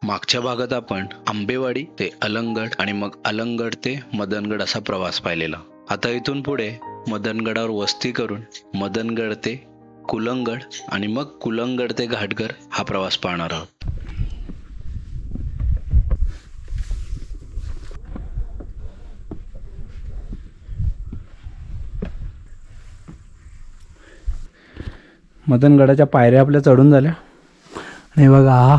मागच्या भागात आपण आंबेवाडी ते अलंगड आणि मग अलंगड ते मदनगड असा प्रवास पाहिलेला. आता इथून पुढे मदनगडावर वस्ती करून मदनगड ते कुलंगड आणि मग कुलंगड ते घाटघर हा प्रवास पाहणार आहोत. मदनगडाच्या पायऱ्या आपल्या चढून झाल्या आणि बघा हा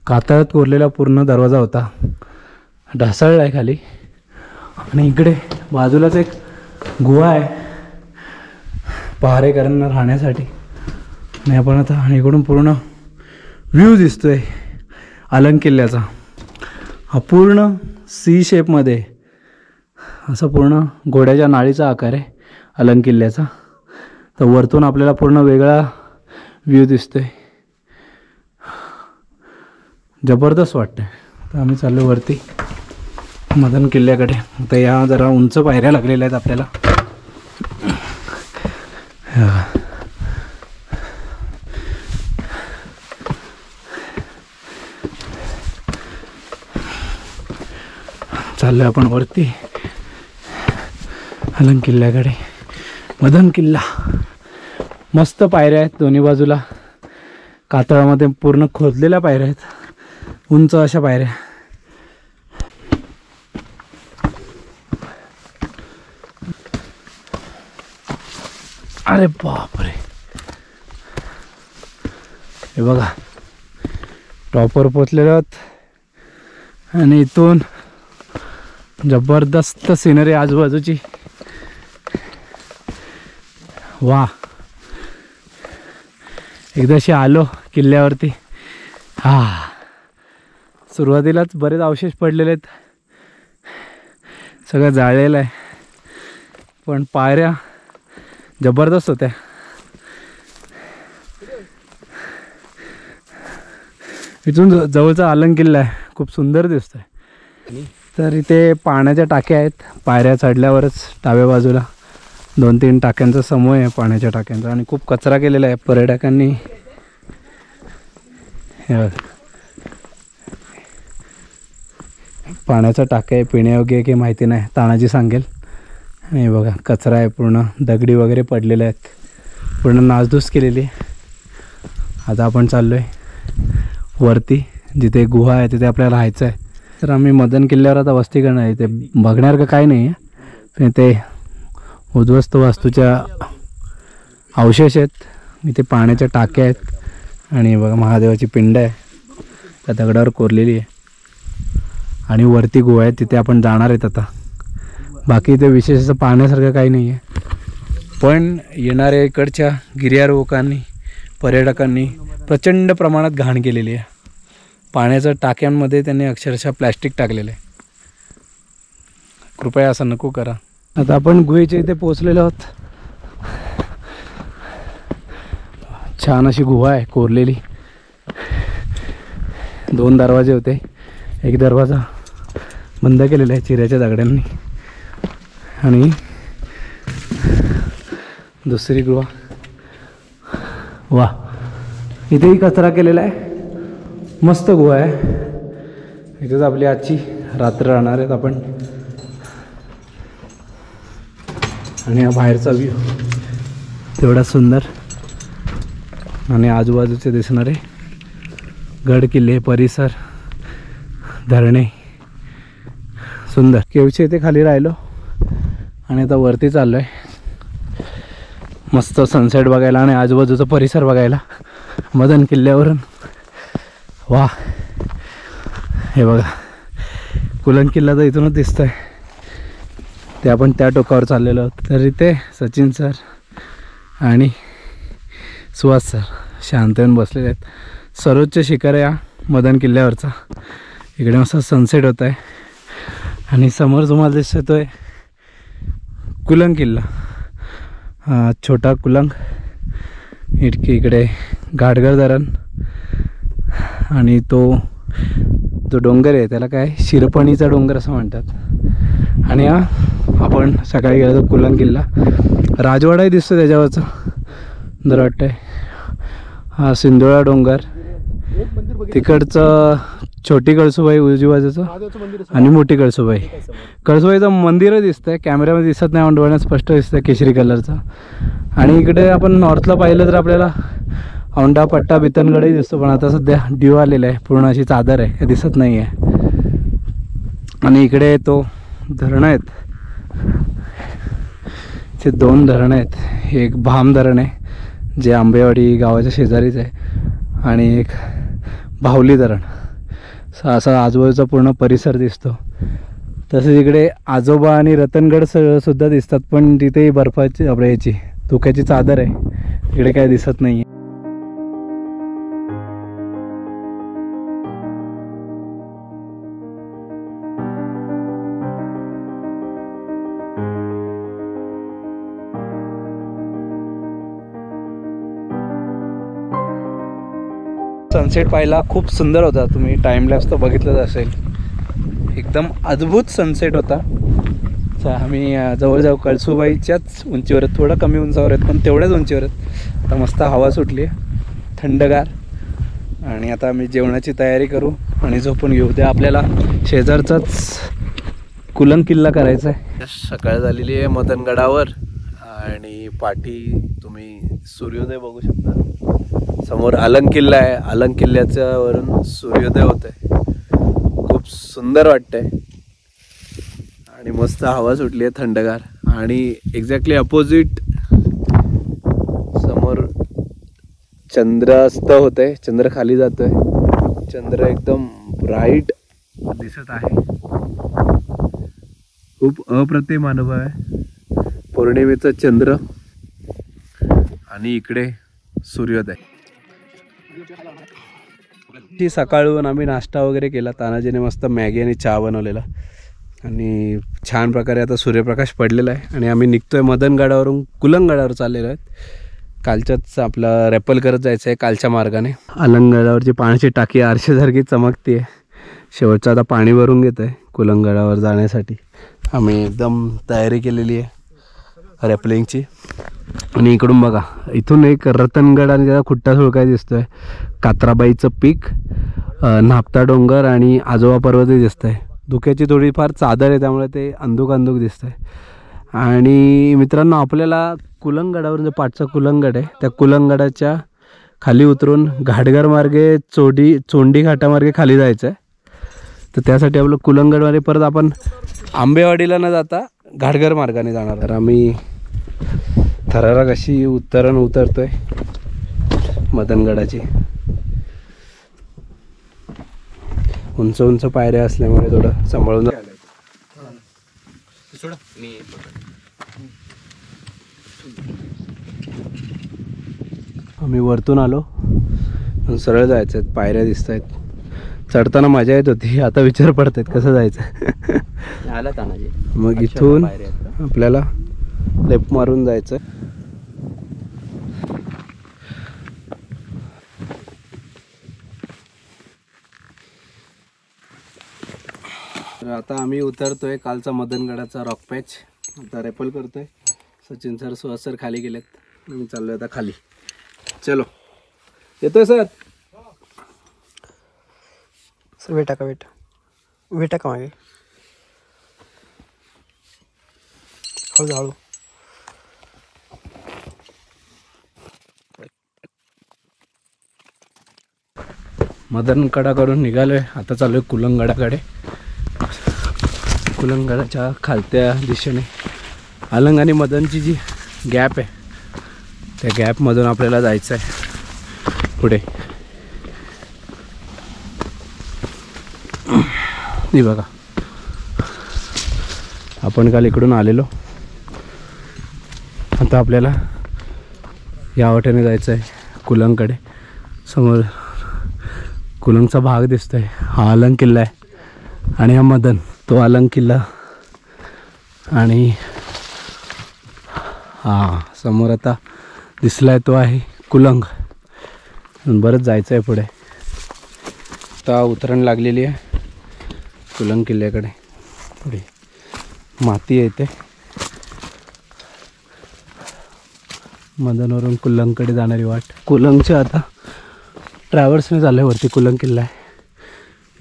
कातळात कोरलेला पूर्ण दरवाजा होता, ढासळला आहे खाली. आणि इकडे बाजूलाच एक गुहा आहे पहारेकरांना राहण्यासाठी. आणि आपण आता इकडून पूर्ण व्ह्यू दिसतोय अलंग किल्ल्याचा. हा पूर्ण सी शेपमध्ये असा पूर्ण घोड्याच्या नाळीचा आकार आहे अलंग किल्ल्याचा. तर वरतून आपल्याला पूर्ण वेगळा व्ह्यू दिसतोय, जबरदस्त वाटतंय. तर आम्ही चाललो वरती मदन किल्ल्याकडे. आता या जरा उंच पायऱ्या लागलेल्या आहेत आपल्याला. चाललोय आपण वरती अलंग किल्ल्याकडे. मदन किल्ला मस्त पायऱ्या आहेत दोन्ही बाजूला, कातळामध्ये पूर्ण खोदलेल्या पायऱ्या आहेत, उंच अशा पायऱ्या. अरे बापरे, हे बघा टॉपवर पोचलेलो आहोत आणि इथून जबरदस्त सिनरी आजूबाजूची. वा, एकदाशी आलो किल्ल्यावरती. सुरुवातीलाच बरेच अवशेष पडलेले आहेत, सगळं जाळलेलं आहे, पण पायऱ्या जबरदस्त होत्या. इथून जवळचा अलंग किल्ला आहे, खूप सुंदर दिसतोय. तर इथे पाण्याच्या टाक्या आहेत, पायऱ्या चढल्यावरच डाव्या बाजूला 2-3 टाक्यांचा समूह आहे पाण्याच्या टाक्यांचा. आणि खूप कचरा केलेला आहे पर्यटकांनी. पाण्याचा टाका आहे, पिण्यायोग्य आहे की माहिती नाही, तानाजी सांगेल. आणि बघा कचरा आहे, पूर्ण दगडी वगैरे पडलेले आहेत, पूर्ण नासधूस केलेली आहे. आता आपण चाललो आहे वरती, जिथे गुहा आहे तिथे आपल्याला राहायचं आहे. तर आम्ही मदन किल्ल्यावर आता वस्ती करणार आहे. ते बघण्यासारखं काही नाही आहे, पण ते उद्ध्वस्त वास्तूच्या अवशेष आहेत. इथे पाण्याच्या टाक्या आहेत आणि बघा महादेवाची पिंड आहे त्या दगडावर कोरलेली आहे. आणि वरती गुहा आहे, तिथे आपण जाणार आहेत आता. बाकी इथे विशेष असं पाहण्यासारखं काही नाही आहे, पण येणाऱ्या इकडच्या गिर्यारोहकांनी पर्यटकांनी प्रचंड प्रमाणात घाण केलेली आहे. पाण्याच्या टाक्यांमध्ये त्यांनी अक्षरशः प्लॅस्टिक टाकलेलं आहे. कृपया असं नको करा. आता आपण गुहेच्या इथे पोचलेलो आहोत. छान अशी गुहा आहे कोरलेली. 2 दरवाजे होते, एक दरवाजा बंद केलेला आहे चिऱ्याच्या दगडांनी आणि दुसरी गुहा. वा, इथेही कचरा केलेला आहे, मस्त गुहा आहे. इथेच आपली आजची रात्र राहणार आहेत आपण. आणि हा बाहेरचा व्ह्यू तेवढा सुंदर आणि आजूबाजूचे दिसणारे गड किल्ले, परिसर, धरणे सुंदर. केवच्या इथे खाली राहिलो आणि आता वरती चाललो आहे मस्त सनसेट बघायला आणि आजूबाजूचा परिसर बघायला मदन किल्ल्यावरून. वा, हे बघा कुलंग किल्ला तर इथूनच दिसतोय. ते आपण त्या टोकावर चाललेलो आहोत. तर इथे सचिन सर आणि सुहास सर शांत येऊन बसलेले आहेत. सर्वोच्च शिखर आहे या मदन किल्ल्यावरचा. इकडे मस्त सनसेट होत आहे आणि समोर तुम्हाला दिसतोय कुलंग किल्ला, छोटा कुलंग. इकडे घाटघर धरण आणि तो जो डोंगर आहे त्याला काय शिरपणीचा डोंगर असं म्हणतात. आणि हा आपण सकाळी गेलो तो कुलंग किल्ला. राजवाडाही दिसतो त्याच्यावरचा, जर वाटतंय. हा सिंधुळा डोंगर तिकडचं छोटी कळसुबाई उजवी बाजूचं आणि मोठी कळसुबाई. कळसुबाईचं मंदिरच दिसतंय, कॅमेऱ्यामध्ये दिसत नाही, डोळ्यात स्पष्ट दिसतंय केशरी कलरचं. आणि इकडे आपण नॉर्थला पाहिलं तर आपल्याला औंढा पट्टा बितनगडही दिसतो, पण आता सध्या ड्यू आलेला आहे, पूर्ण अशी चादर आहे, हे दिसत नाही आहे. आणि इकडे तो धरणं आहेत, ते 2 धरणं आहेत. एक भाम धरण आहे जे आंबेवाडी गावाच्या शेजारीच आहे, आणि एक बाहुली धरण. असा आजूबाजूचा पूर्ण परिसर दिसतो. तसेच इकडे आजोबा आणि रतनगड सुद्धा दिसतात, पण तिथेही बर्फाची आपल्या याची धुक्याची चादर आहे, इकडे काय दिसत नाही आहे. सनसेट पाहायला खूप सुंदर होता, तुम्ही टाइमलॅप्स तर बघितलंच असेल, एकदम अद्भुत सनसेट होता. आम्ही जवळजवळ कळसुबाईच्याच उंचीवर आहेत, थोडं कमी उंचावर आहेत पण तेवढ्याच उंचीवर आहेत. आता मस्त हवा सुटली आहे, थंडगार. आणि आता आम्ही जेवणाची तयारी करू आणि झोपून घेऊ. उद्या आपल्याला शेजारचाच कुलन किल्ला करायचा आहे. सकाळ झालेली आहे मदनगडावर, आणि पाठी तुम्ही सूर्योदय बघू शकता. समोर अलंग किल्ला आहे, अलंग किल्ल्याच्या वरून सूर्योदय होत आहे, खूप सुंदर वाटतंय. आणि मस्त हवा सुटली आहे थंडगार. आणि एक्झॅक्टली अपोजिट समोर चंद्रास्त होत आहे, चंद्र खाली जातोय, चंद्र एकदम ब्राईट दिसत आहे. खूप अप्रतिम अनुभव आहे. पौर्णिमेचा चंद्र आणि इकडे सूर्योदय. ती सकाळून आम्ही नाश्ता वगैरे केला, तानाजीने मस्त मॅगी आणि चहा बनवलेला, आणि छान प्रकारे आता सूर्यप्रकाश पडलेला आहे. आणि आम्ही निघतोय मदनगडावरून कुलंगडावर चाललेलो आहेत. कालच्याच आपला रॅपल करत जायचं आहे कालच्या मार्गाने. अलंगगडावरची पाण्याची टाकी आरशासारखी चमकते आहे. शेवटचं आता पाणी भरून घेत आहे कुलंगडावर जाण्यासाठी. आम्ही एकदम तयारी केलेली आहे रॅपलिंगची. आणि इकडून बघा, इथून एक रतनगड आणि त्याचा खुट्टा सुळकाय दिसतोय, कात्राबाईचं पीक, नापता डोंगर आणि आजोबा पर्वतही दिसत आहे. धुक्याची थोडीफार चादर आहे त्यामुळे ते अंधुक अंधुक दिसत आहे. आणि मित्रांनो, आपल्याला कुलंगडावर जो पाठचा कुलंगड आहे त्या कुलंगडाच्या खाली उतरून घाटघर मार्गे चोंडी घाटामार्गे खाली जायचं आहे. तर त्यासाठी आपलं कुलंगडमध्ये परत आपण आंबेवाडीला न जाता घाटघर मार्गाने जाणार. तर आम्ही थरारा कशी उतरतोय मदनगडाची. उंच उंच पायऱ्या असल्यामुळे थोडं सांभाळून. आम्ही वरतून आलो, सरळ जायचं आहेत, पायऱ्या दिसत आहेत. चढताना मजा येत होती, आता विचार पडत आहेत कसं जायचं. मग इथून आपल्याला लेफ्ट मारून जायचं. आता आम्ही उतरतोय कालचा मदनगडाचा रॉक पॅच. आता रेपल करतोय. सचिन सर, सुहास सर खाली गेलेत, मी चाललोय आता खाली. चलो, येतोय सर. सर वेटा का मागे हळू. मदनगडाकडून निघालोय, आता चालू आहे कुलंगडाकडे. कुलंगडाच्या खालत्या दिशेने अलंग आणि मदनची जी गॅप आहे त्या गॅपमधून आपल्याला जायचं आहे पुढे. हे बघा, आपण काल इकडून आलेलो, आता आपल्याला या वाटेने जायचं आहे कुलंगकडे. समोर कुलंगचा भाग दिसतोय, हा अलंग किल्ला आहे आणि हा मदन तो अलंग किल्ला. आणि हा समोर आता दिसलाय तो आहे कुलंग. बरंच जायचं आहे पुढे. आता उतरण लागलेली आहे कुलंग किल्ल्याकडे. पुढे माती येते, मदनवरून कुलंगकडे जाणारी वाट. कुलंगच्या आता ट्रॅव्हल्सने चाललं आहे वरती. कुलंग किल्ला आहे.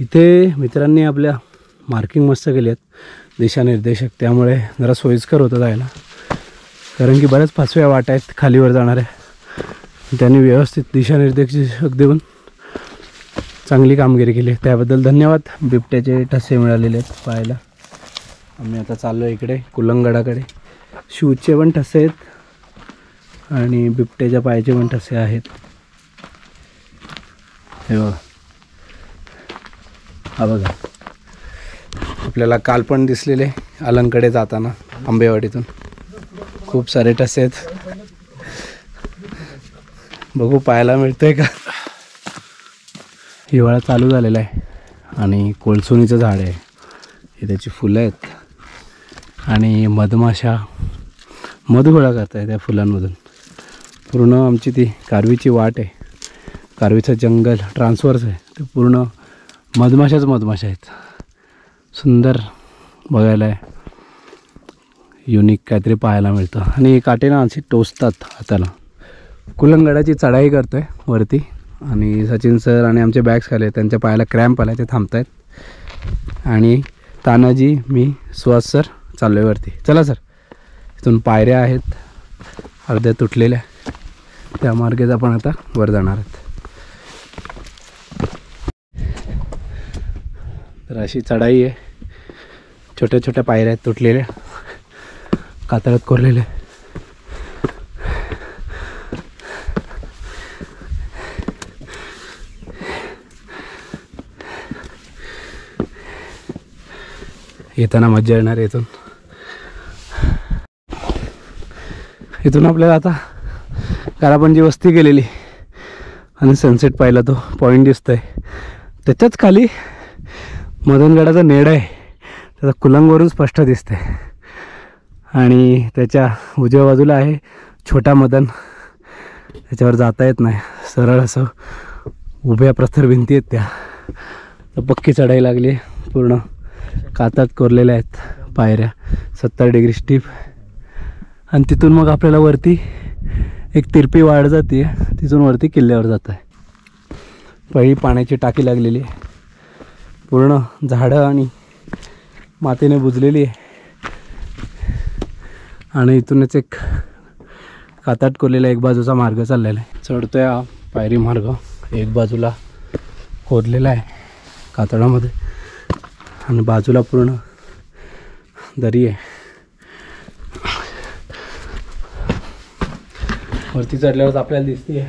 इथे मित्रांनी आपल्या मार्किंग मस्त केली आहेत दिशानिर्देशक, त्यामुळे जरा सोयीस्कर होतं जायला. कारण की बऱ्याच फासव्या वाटा आहेत खालीवर जाणाऱ्या. त्यांनी व्यवस्थित दिशानिर्देशक देऊन चांगली कामगिरी केली. त्याबद्दल धन्यवाद. बिबट्याचे ठसे मिळालेले आहेत पाहायला. आम्ही आता चाललो इकडे कुलंगगडाकडे. शूजचे पण ठसे आहेत आणि बिबट्याच्या पायाचे पण ठसे आहेत. हे बघा, हा बघा, आपल्याला काल पण दिसलेले अलंगकडे जाताना आंबेवाडीतून खूप सारे ठसे आहेत. बघू पाहायला मिळतंय का. हिवाळा चालू झालेला आहे आणि कोळसुनीचं झाड आहे हे, त्याची फुलं आहेत आणि मधमाशा मध गोळा करत आहे त्या फुलांमधून. पूर्ण आमची ती कारवीची वाट आहे, कारवीचं जंगल ट्रान्सफर्स आहे, ते पूर्ण मधमाशा आहेत. सुंदर बघायला आहे, युनिक काहीतरी पाहायला मिळतं. आणि काटे ना अशी टोचतात हाताला. कुलंगगडाची चढाई करतो आहे वरती आणि सचिन सर आणि आमचे बॅग्स खाले, त्यांच्या पायाला क्रॅम्प आला, ते थांबत आहेत. आणि तानाजी, मी, सुहास सर चाललो आहे वरती. चला सर. इथून पायऱ्या आहेत अर्ध्या तुटलेल्या, त्या मार्गेच आपण आता वर जाणार आहोत. तर अशी चढाई आहे. छोट्या छोट्या पायऱ्या आहेत तुटलेल्या, कातळात कोरलेल्या. येताना मजा येणार. इथून आपल्याला आता कारापणजी वस्ती गेलेली आणि सनसेट पाहिला, तो पॉईंट दिसतोय. त्याच्याच खाली मदनगडाचा नेड आहे, त्याचा कुलंगवरून स्पष्ट दिसतंय. आणि त्याच्या उजव्या बाजूला आहे छोटा मदन. त्याच्यावर जाता येत नाही, सरळ असं उभ्या प्रस्तर भिंती आहेत त्या. तर पक्की चढाई लागली आहे, पूर्ण कातात कोरलेल्या आहेत पायऱ्या, 70 डिग्री स्टीप. आणि तिथून मग आपल्याला वरती एक तिरपी वाढ जाते, तिथून वरती किल्ल्यावर जात आहे. पहिली पाण्याची टाकी लागलेली आहे, पूर्ण झाडं आणि मातीने बुजलेली आहे. आणि इथूनच एक कातात कोरलेला एक बाजूचा मार्ग चाललेला आहे. चढतोय हा पायरी मार्ग, एक बाजूला खोदलेला आहे कातळामध्ये आणि बाजूला पूर्ण दरी आहे. वरती चढल्यावर आपल्याला दिसते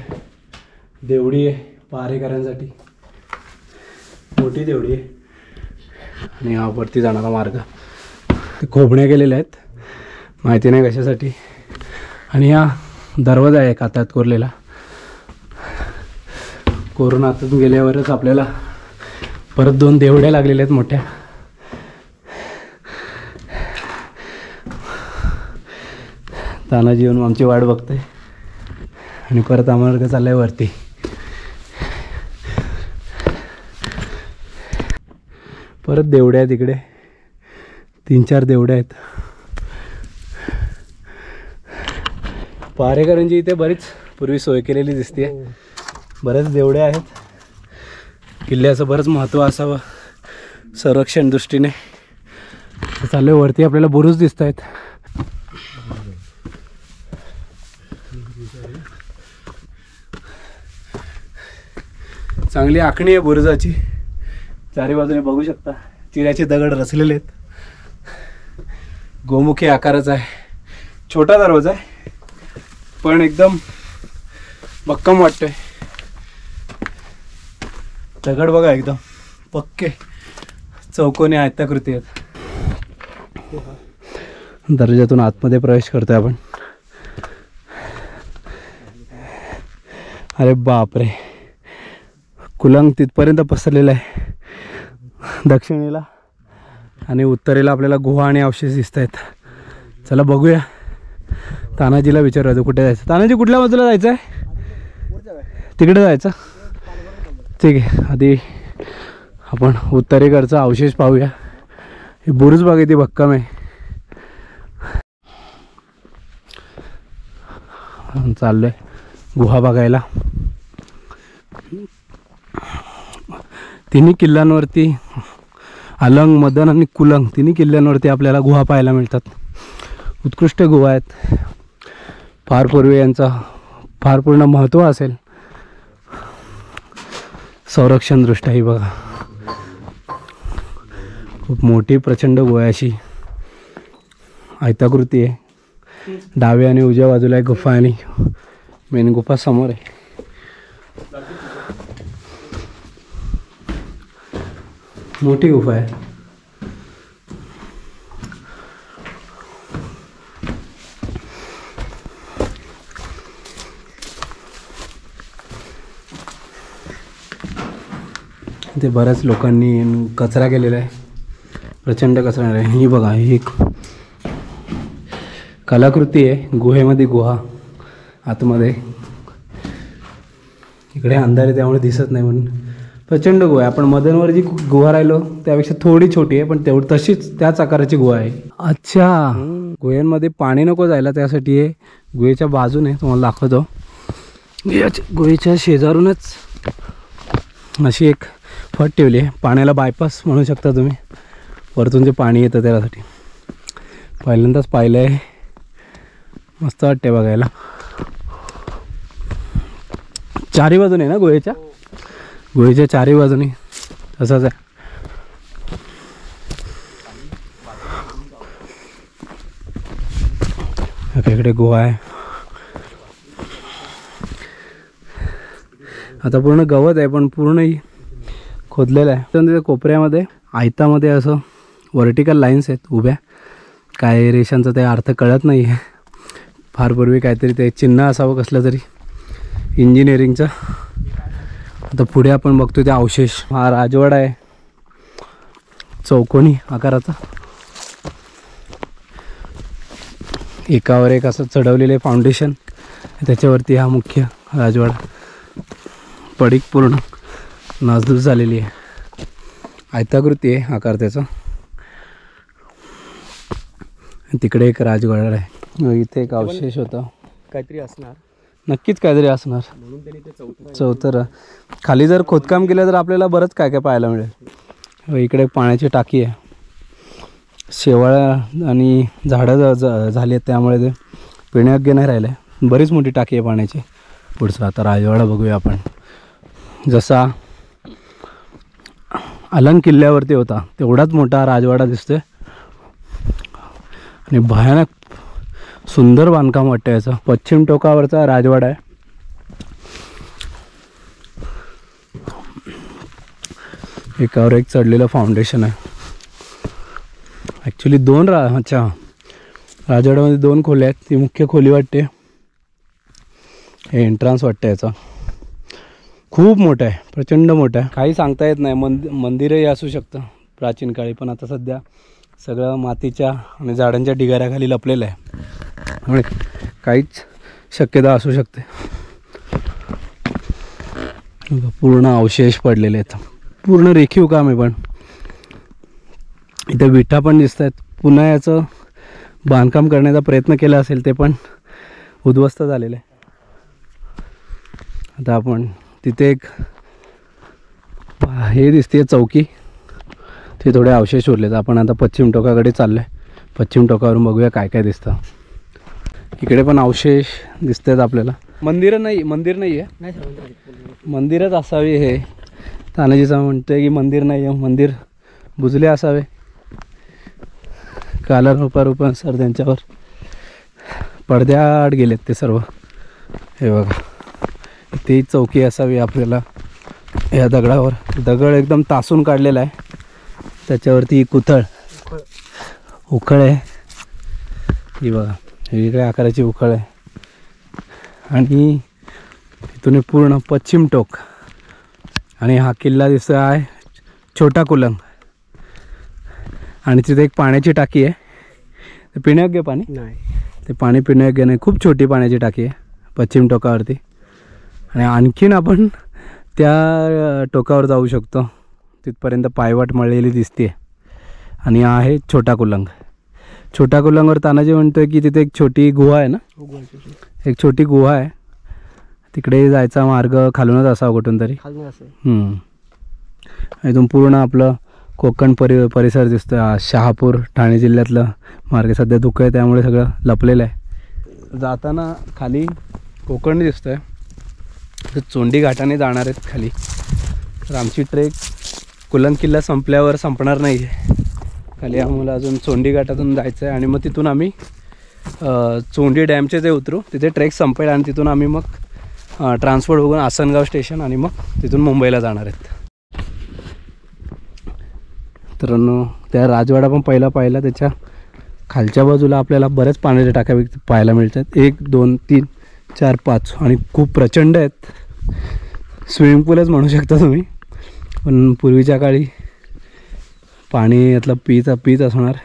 देवडी आहे पहारेकऱ्यांसाठी, मोठी देवडी आहे. आणि हा वरती जाणारा मार्ग, खोबण्या केलेल्या आहेत, माहिती नाही कशासाठी. आणि हा दरवाजा आहे कातात कोरलेला. कोरोनातून गेल्यावरच आपल्याला परत 2 देवड्या लागलेल्या आहेत मोठ्या. तानाजी येऊन आमची वाट बघते आणि परत आम्हाला चाललंय वरती. परत देवड्या आहेत इकडे, 3-4 देवड्या आहेत. पहारेकरांची इथे बरीच पूर्वी सोय केलेली दिसते. बऱ्याच देवड्या आहेत. किल्ल्याचं बरंच महत्त्व असावं संरक्षण दृष्टीने. चाललोय वरती, आपल्याला बुरुज दिसत आहेत. चांगली आखणी आहे बुरुजाची, चारी बाजूने बघू शकता चिऱ्याचे दगड रचलेले आहेत. गोमुखी आकाराचा आहे, छोटा दरवाजा आहे पण एकदम भक्कम वाटतोय. दगड बघा एकदम पक्के चौकोनी आयताकृती आहेत. दरवाजातून आतमध्ये प्रवेश करतोय आपण. अरे बापरे, कुलंग तिथपर्यंत पसरलेलं आहे दक्षिणेला, आणि उत्तरेला आपल्याला गुहा आणि अवशेष दिसत आहेत. चला बघूया. तानाजीला विचारूया कुठे जायचं. तानाजी कुठल्या बाजूला जायचं आहे? तिकडे जायचं. ठीक आहे, आधी आपण उत्तरेकडचा अवशेष पाहूया. हे बुरुज बघा किती भक्कम आहे. चाललोय गुहा बघायला. तिन्ही किल्ल्यांवरती अलंग, मदन आणि कुलंग तिन्ही किल्ल्यांवरती आपल्याला गुहा पाहायला मिळतात. उत्कृष्ट गुहा आहेत. फार पूर्वी यांचा फार पूर्ण महत्त्व असेल संरक्षण दृष्ट्याही. बघा खूप मोठी प्रचंड गुहा अशी आयताकृती आहे. डाव्या आणि उजव्या बाजूला एक गुफा आणि मेन गुफा समोर आहे. मोठी गुफा आहे. इथे बऱ्याच लोकांनी कचरा केलेला आहे. प्रचंड कचरा आहे. ही बघा ही एक कलाकृती आहे. गुहेमध्ये गुहा आतमध्ये. इकडे अंधार आहे त्यामुळे दिसत नाही म्हणून प्रचंड गुहा आहे. आपण मदनवर जी गुहा राहिलो त्यापेक्षा थोडी छोटी आहे पण तेवढी तशीच त्याच आकाराची गुहा आहे. अच्छा, गुहेमध्ये पाणी नको जायला त्यासाठी आहे. गुहेच्या बाजूने तुम्हाला दाखवतो. गुहेच्या शेजारूनच अशी एक फट ठेवली आहे. पाण्याला बायपास म्हणू शकता तुम्ही. वरतून जे पाणी येतं त्यासाठी. पहिल्यांदाच पाहिलं आहे. मस्त वाटते बघायला. चारी बाजूने ना गुहेच्या चारी बाजूने तसंच आहे. इकडे गुहा आहे. आता पूर्ण गवत आहे पण पूर्ण खोदलेलं आहे. त्यानंतर कोपऱ्यामध्ये आयतामध्ये असं व्हर्टिकल लाईन्स आहेत उभ्या. काय रेषांचा ते अर्थ कळत नाही आहे. फार पूर्वी काहीतरी ते चिन्ह असावं कसलं तरी इंजिनिअरिंगचं. आता पुढे आपण बघतो ते अवशेष. हा राजवाडा आहे चौकोनी आकाराचा. एकावर एक असं चढवलेले फाउंडेशन. त्याच्यावरती हा मुख्य राजवाडा. पडीक पूर्ण नासधूस झालेली आहे. आयताकृती आहे आकार त्याचा. तिकडे एक राजवाडा आहे. इथे एक अवशेष होता. काहीतरी असणार. नक्कीच काहीतरी असणार. म्हणून त्यांनी ते चौथर खाली जर खोदकाम केलं तर आपल्याला बरंच काय काय पाहायला मिळेल. इकडे पाण्याची टाकी आहे. शेवाळ्या आणि झाडं झाली आहेत त्यामुळे ते पिण्यायोग्य नाही राहिलं आहे. बरीच मोठी टाकी आहे पाण्याची. पुढचा आता राजवाडा बघूया आपण. जसा अलंग किल्ल्यावरती होता तेवढाच मोठा राजवाडा दिसतोय आणि भयानक सुंदर बांधकाम वाटतं याचं. पश्चिम टोकावरचा राजवाडा आहे. एकावर एक चढलेलं फाउंडेशन आहे. ॲक्च्युली दोन राजवाड्यामध्ये दोन खोल्या आहेत. ती मुख्य खोली वाटते. हे एंट्रान्स वाटतं याचा. खूप मोठं आहे. प्रचंड मोठं आहे. काही सांगता येत नाही. मंदिरही असू शकतं प्राचीन काळी. पण आता सध्या सगळं मातीच्या आणि झाडांच्या ढिगाऱ्याखाली लपलेलं आहे. त्यामुळे काहीच शक्यता असू शकते. पूर्ण अवशेष पडलेले आहेत. पूर्ण रेखीव काम आहे. पण इथे विटा पण दिसत आहेत. पुन्हा याचं बांधकाम करण्याचा प्रयत्न केला असेल ते पण उद्ध्वस्त झालेलं आहे. आता आपण तिथे एक हे दिसते चौकी. ते थोडे अवशेष उरलेत. आपण आता पश्चिम टोकाकडे चाललो आहे. पश्चिम टोकावरून बघूया काय काय दिसतं. इकडे पण अवशेष दिसत आहेत आपल्याला. मंदिर नाही आहे. मंदिरच असावे हे. तानाजीचा म्हणतोय की मंदिर नाही आहे. मंदिर बुजले असावे. काला रूपानुसार त्यांच्यावर पडद्याआड गेलेत ते सर्व. हे बघा ती चौकी असावी आपल्याला. या दगडावर दगड एकदम तासून काढलेला आहे. त्याच्यावरती उखळ आहे. ही बघा वेगळ्या आकाराची उखळ आहे. आणि इथून पूर्ण पश्चिम टोक. आणि हा किल्ला दिसतो आहे छोटा कुलंग. आणि तिथे एक पाण्याची टाकी आहे. ते पिण्यायोग्य पाणी नाही. ते पाणी पिण्यायोग्य नाही. खूप छोटी पाण्याची टाकी आहे पश्चिम टोकावरती. आणि आणखीन आपण त्या टोकावर जाऊ शकतो. तिथपर्यंत पायवाट मळलेली दिसते. आणि हा आहे छोटा कुलंग. छोटा कुलंगवर तानाजी म्हणतोय की तिथे एक छोटी गुहा आहे ना. एक छोटी गुहा आहे. तिकडे जायचा मार्ग खालूनच असावा कुठून तरी. इथून पूर्ण आपलं कोकण परिसर दिसतो. शहापूर ठाणे जिल्ह्यातलं मार्ग सध्या धुकं आहे त्यामुळे सगळं लपलेलं आहे. जाताना खाली कोकण दिसतोय. तर चोंडी घाटाने जाणार आहेत खाली. तर आमची ट्रेक कुलन किल्ला संपल्यावर संपणार नाही आहे. खाली आम्हाला अजून चोंडी घाटातून जायचं आहे आणि मग तिथून आम्ही चोंडी डॅमचे जे उतरू तिथे ट्रेक संपेल आणि तिथून आम्ही मग ट्रान्सपोर्ट बघून आसनगाव स्टेशन आणि मग तिथून मुंबईला जाणार आहेत. तर त्या राजवाडा पण पहिला पाहिला. त्याच्या खालच्या बाजूला आपल्याला बऱ्याच पाण्याच्या टाक्या पाहायला मिळतात. 1 2 3 4 5 आणि खूप प्रचंड आहेत. स्विमिंग पूलच म्हणू शकता तुम्ही. पण पूर्वीच्या काळी पाणी यातलं पीच असणार.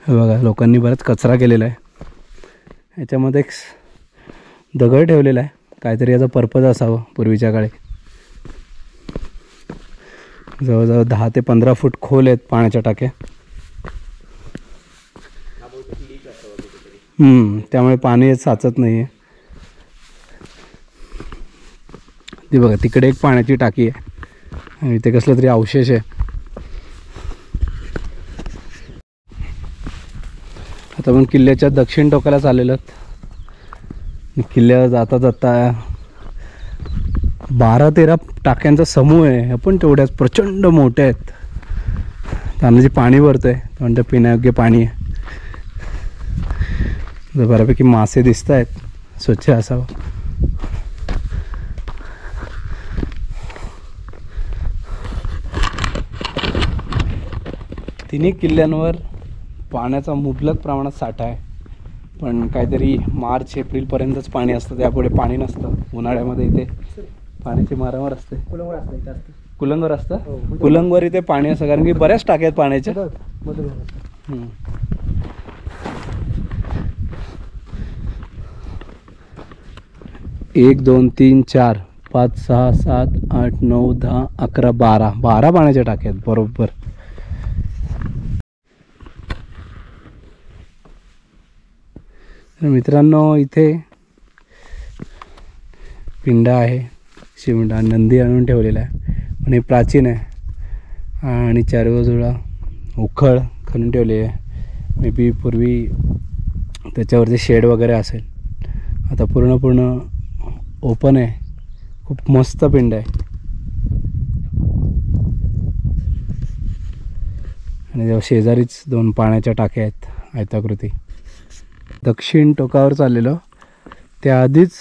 हे बघा लोकांनी बराच कचरा केलेला आहे. याच्यामध्ये एक दगड ठेवलेला आहे. काहीतरी याचा पर्पज असावं पूर्वीच्या काळी. जवळजवळ 10 ते 15 फूट खोल आहेत पाण्याच्या टाक्या. त्यामुळे पाणी साचत नाही आहे. ती बघा तिकडे एक पाण्याची टाकी आहे आणि इथे कसलं तरी अवशेष आहे. आता आपण किल्ल्याच्या दक्षिण टोकाला चाललेलो आहोत. किल्ल्यावर जाता जाता 12-13 टाक्यांचा समूह आहे. आपण तेवढ्याच प्रचंड मोठ्या आहेत. त्यांना जे पाणी भरतं आहे म्हणजे पिण्यायोग्य पाणी आहे. बऱ्यापैकी मासे दिसत आहेत. स्वच्छ असावं. तिन्ही किल्ल्यांवर पाण्याचा मुबलक प्रमाणात साठा आहे. पण काहीतरी मार्च एप्रिलपर्यंतच पाणी असतं. त्यापुढे पाणी नसतं. उन्हाळ्यामध्ये इथे पाण्याची मारामार असते. कुलंगवर असतं. कुलंगवर इथे पाणी असतं कारण की बऱ्याच टाक्या आहेत पाण्याच्या. 1 2 3 4 5 6 7 8 9 10 11 12 पाण्याच्या टाक्या आहेत बरोबर. मित्रांनो इथे पिंडा आहे. शिवंडा नंदी आणून ठेवलेला आहे. पण हे प्राचीन आहे आणि चार बाजूला उखळ खणून ठेवले आहे. मे बी पूर्वी त्याच्यावरती शेड वगैरे असेल. आता पूर्ण ओपन आहे. खूप मस्त पिंड आहे. आणि जेव्हा शेजारीच 2 पाण्याच्या टाक्या आहेत आयताकृती. दक्षिण टोकावर चाललेलो त्याआधीच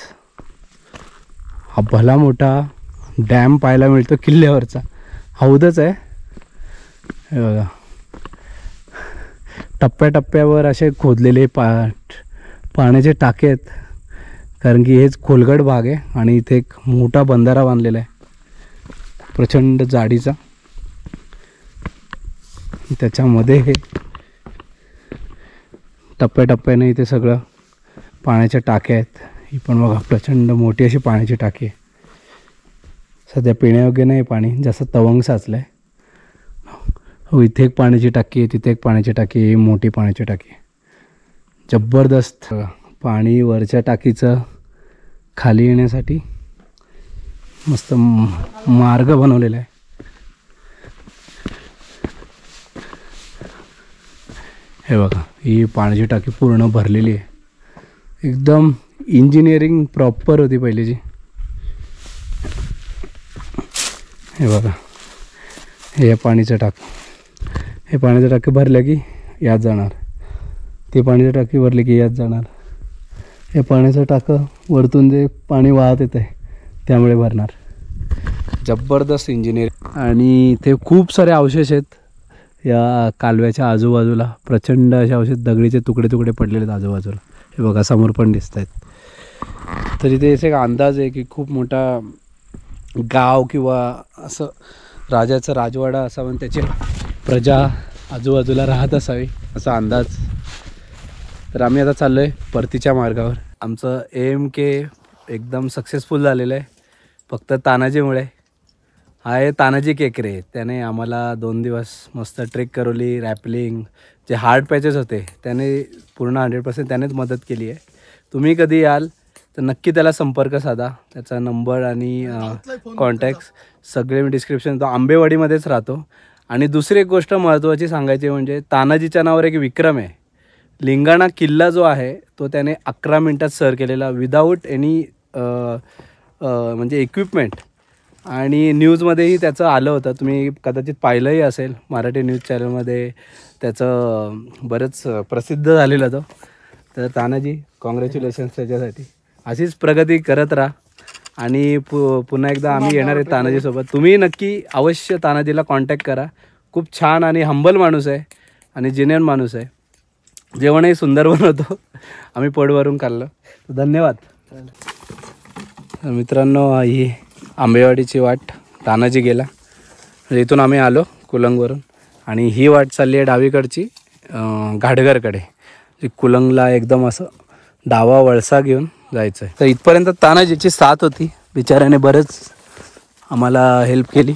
हा भला मोठा डॅम पाहायला मिळतो. किल्ल्यावरचा हौदच आहे. हे बघा टप्प्याटप्प्यावर असे खोदलेले पाण्याचे टाके आहेत. कारण की हेच खोलगट भाग आहे आणि इथे एक मोठा बंधारा बांधलेला आहे प्रचंड जाडीचा. त्याच्यामध्ये हे टप्प्याटप्प्याने इथे सगळं पाण्याच्या टाक्या आहेत. ही पण बघा प्रचंड मोठी अशी पाण्याची टाकी आहे. सध्या पिण्यायोग्य नाही पाणी. जास्त तवंग साचलं आहे. हो इथे एक पाण्याची टाकी आहे. तिथे एक पाण्याची टाकी आहे. मोठी पाण्याची टाकी आहे. जबरदस्त पाणी वरच्या टाकीचं खाली येण्यासाठी मस्त मार्ग बनवलेला आहे. हे बघा ही पाण्याची टाकी पूर्ण भरलेली आहे. एकदम इंजिनिअरिंग प्रॉपर होती पहिलीची. हे बघा हे पाणीचं हे पाण्याचं टाकी भरलं की यात जाणार. ते पाण्याचं टाकी भरले की यात जाणार. हे पाण्याचं टाकं वरतून जे पाणी वाहत येत आहे त्यामुळे भरणार. जबरदस्त इंजिनिअरिंग. आणि इथे खूप सारे अवशेष आहेत या कालव्याच्या आजूबाजूला. प्रचंड असे अवशेष दगडीचे तुकडे पडलेले आहेत आजूबाजूला. हे बघा समोर पण दिसत आहेत. तर इथे एक अंदाज आहे की खूप मोठा गाव किंवा असं राजाचं राजवाडा असावा आणि त्याची प्रजा आजूबाजूला राहत असावी असा अंदाज. तर आम्ही आता चाललो आहे परतीच्या मार्गावर. आमचं AMK एकदम सक्सेसफुल झालेलं आहे फक्त तानाजीमुळे. हा आहे तानाजी केकरे. त्याने आम्हाला 2 दिवस मस्त ट्रेक करवली. रॅपलिंग जे हार्ड पॅचेस होते त्याने पूर्ण 100% त्यानेच मदत केली आहे. तुम्ही कधी याल तर नक्की त्याला संपर्क साधा. त्याचा नंबर आणि कॉन्टॅक्ट्स सगळे मी डिस्क्रिप्शन देतो. आंबेवाडीमध्येच राहतो. आणि दुसरी एक गोष्ट महत्त्वाची सांगायची म्हणजे तानाजीच्या नावावर एक विक्रम आहे. लिंगाणा किल्ला जो आहे तो त्याने 11 मिनटात सर केलेला विदाऊट एनी म्हणजे इक्विपमेंट. आणि न्यूजमध्येही त्याचं आलं होतं, तुम्ही कदाचित पाहिलंही असेल, मराठी न्यूज चॅनलमध्ये त्याचं बरंच प्रसिद्ध झालेलं तो. तर तानाजी कॉंग्रॅच्युलेशन्स त्याच्यासाठी. अशीच प्रगती करत राहा. आणि पुन्हा एकदा आम्ही येणार आहे तानाजीसोबत. तुम्ही नक्की अवश्य तानाजीला कॉन्टॅक्ट करा. खूप छान आणि हंबल माणूस आहे आणि जेन्युइन माणूस आहे. जेवणही सुंदर बनवतो. आम्ही पोटभरून खाल्लं. धन्यवाद. मित्रांनो, ही आंबेवाडीची वाट तानाजी गेला. इथून आम्ही आलो कुलंगवरून आणि ही वाट चालली आहे डावीकडची घाटघरकडे. जी कुलंगला एकदम असं डावा वळसा घेऊन जायचं आहे. तर इथपर्यंत तानाजीची साथ होती. बिचाऱ्याने बरंच आम्हाला हेल्प केली.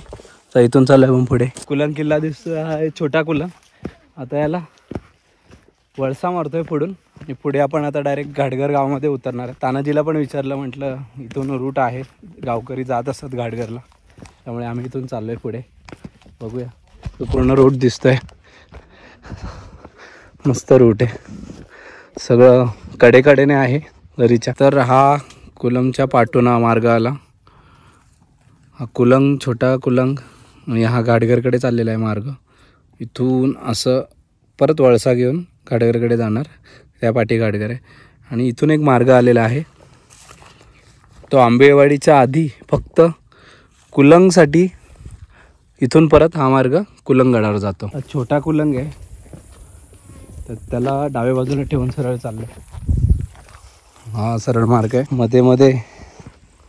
तर इथून चालू आहे मग पुढे. कुलंग किल्ला दिसतो, हा आहे छोटा कुलंग. आता याला वळसा मारतोय पुढून आणि पुढे आपण आता डायरेक्ट घाटघर गावामध्ये उतरणार आहे. तानाजीला पण विचारलं, म्हटलं इथून रूट आहे, गावकरी जात असतात घाटघरला, त्यामुळे आम्ही इथून चाललो आहे पुढे. बघूया, तो पूर्ण रूट दिसतोय. मस्त रूट आहे, सगळं कडेकडेने आहे दरीच्या. तर हा कुलंगच्या पाटोना मार्ग आला. हा कुलंग, छोटा कुलंग आणि हा घाटघरकडे चाललेला आहे मार्ग. इथून असं परत वळसा घेऊन घाटघरकडे जाणार. त्या पाठी घाटघर आहे आणि इथून एक मार्ग आलेला आहे. तो आंबेवाडीच्या आधी फक्त कुलंगसाठी इथून परत हा मार्ग कुलंगगडावर जातो. छोटा कुलंग आहे, तर त्याला डाव्या बाजूला ठेवून सरळ चाललो. हा सरळ मार्ग आहे. मध्ये मध्ये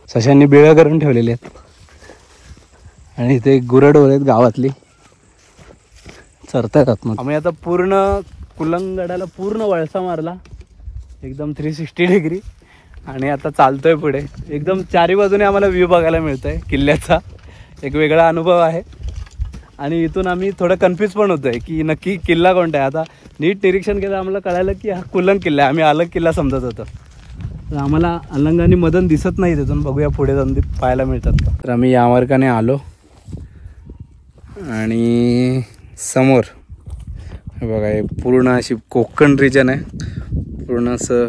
सशांनी बिळं करून ठेवलेली आहेत आणि इथे गुरढोर आहेत गावातली, चरतायत आतमध्ये. आम्ही आता पूर्ण कुलंगगडाला पूर्ण वळसा मारला, एकदम 360 डिग्री. आणि आता चालतोय पुढे. एकदम चारी बाजूने आम्हाला व्ह्यू बघायला मिळतोय किल्ल्याचा. एक वेगळा अनुभव आहे. आणि इथून आम्ही थोडं कन्फ्यूज पण होतोय की नक्की किल्ला कोणता आहे. आता नीट निरीक्षण केलं, आम्हाला कळालं की हा कुलंग किल्ला आहे. आम्ही अलग किल्ला समजत होतो. तर आम्हाला अलंग आणि मदन दिसत नाही तिथून. बघूया पुढे जाऊन पाहायला मिळतात का. तर आम्ही या मार्गाने आलो आणि समोर हे बघा, हे पूर्ण अशी कोकण रिजन आहे. पूर्ण असं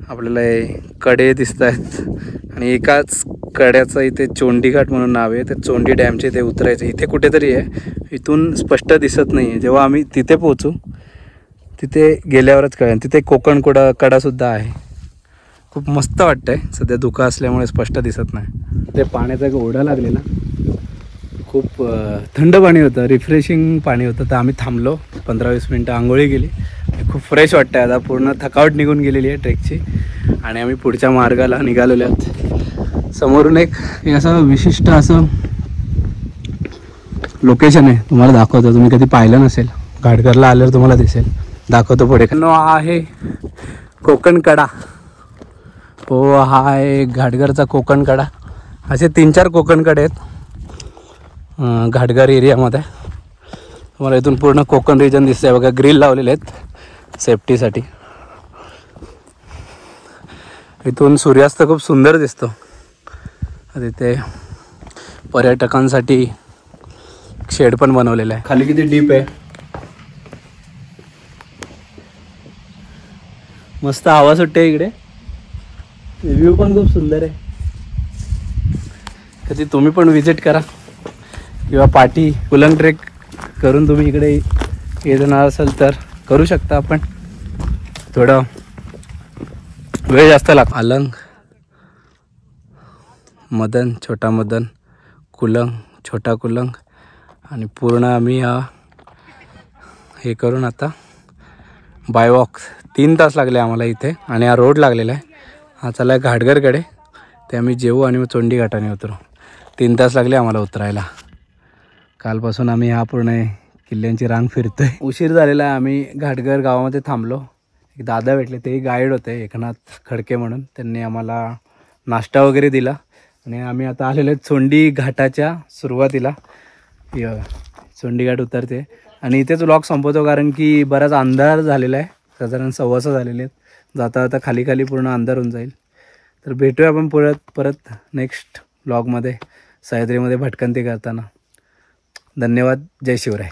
आपल्याला हे कडे दिसत आहेत आणि एकाच कड्याचं इथे चोंडीघाट म्हणून नाव आहे. ते चोंडी डॅमचे ते उतरायचं इथे कुठेतरी आहे. इथून स्पष्ट दिसत नाही आहे. जेव्हा आम्ही तिथे पोहोचू तिथे गेल्यावरच कळेल. तिथे कोकण कडासुद्धा आहे. खूप मस्त वाटतं आहे. सध्या धुकं असल्यामुळे स्पष्ट दिसत नाही. ते पाण्याचा एक ओढा लागलेला, खूप थंड पाणी होतं, रिफ्रेशिंग पाणी होतं. तर आम्ही थांबलो 15-20 मिनटं, आंघोळी गेली. खूप फ्रेश वाटतं आहे आता. पूर्ण थकावट निघून गेलेली आहे ट्रेकची आणि आम्ही पुढच्या मार्गाला निघालेलो आहोत. समोरून एक असं विशिष्ट असं लोकेशन आहे, तुम्हाला दाखवतो. तुम्ही कधी पाहिलं नसेल, घाटघरला आल्यावर तुम्हाला दिसेल. दाखवतो पुढे. आहे कोकण कडा. हो, हा आहे घाटघरचा कोकण कडा. असे 3-4 कोकण कडे आहेत घाटघर एरियामध्ये. तुम्हाला इथून पूर्ण कोकण रिजन दिसतंय बघा. ग्रिल लावलेले आहेत सेफ्टीसाठी. इथून सूर्यास्त खूप सुंदर दिसतो. तिथे पर्यटकांसाठी शेड पण बनवलेलं आहे. खाली किती डीप आहे, मस्त हवा सुटते इकडे. व्ह्यू पण खूप सुंदर आहे. कधी तुम्ही पण विजिट करा किंवा पाठी कुलंग ट्रेक करून तुम्ही इकडे येणार असाल तर करू शकता. आपण थोडा वेळ जास्त लागतो. अलंग, मदन, छोटा मदन, कुलंग, छोटा कुलंग आणि पूर्ण आम्ही हे करून आता बाय वॉक 3 तास लागले आम्हाला इथे. आणि हा रोड लागलेला आहे. हा चालला आहे घाटघरकडे. ते आम्ही जेवू आणि मग चोंडी घाटाने उतरू. 3 तास लागले आम्हाला उतरायला. कालपासून आम्ही ह्या पूर्ण किल्ल्यांची रांग फिरतोय. उशीर झालेला आहे. आम्ही घाटघर गावामध्ये थांबलो. एक दादा भेटले, तेही गाईड होते, एकनाथ खडके म्हणून. त्यांनी आम्हाला नाश्ता वगैरे दिला आणि आम्ही आता आलेलो आहे चोंडी घाटाच्या सुरुवातीला. चोंडी घाट उतरते आणि इथेच व्लॉग संपवतो, कारण की बराच अंधार झालेला आहे. साधारण 6:15 झालेले आहेत. जाता जाता खाली पूर्ण अंधार होऊन जाईल. तर भेटूया आपण परत नेक्स्ट व्लॉगमध्ये. सह्याद्रीमध्ये भटकंती करताना. धन्यवाद. जय शिवराय.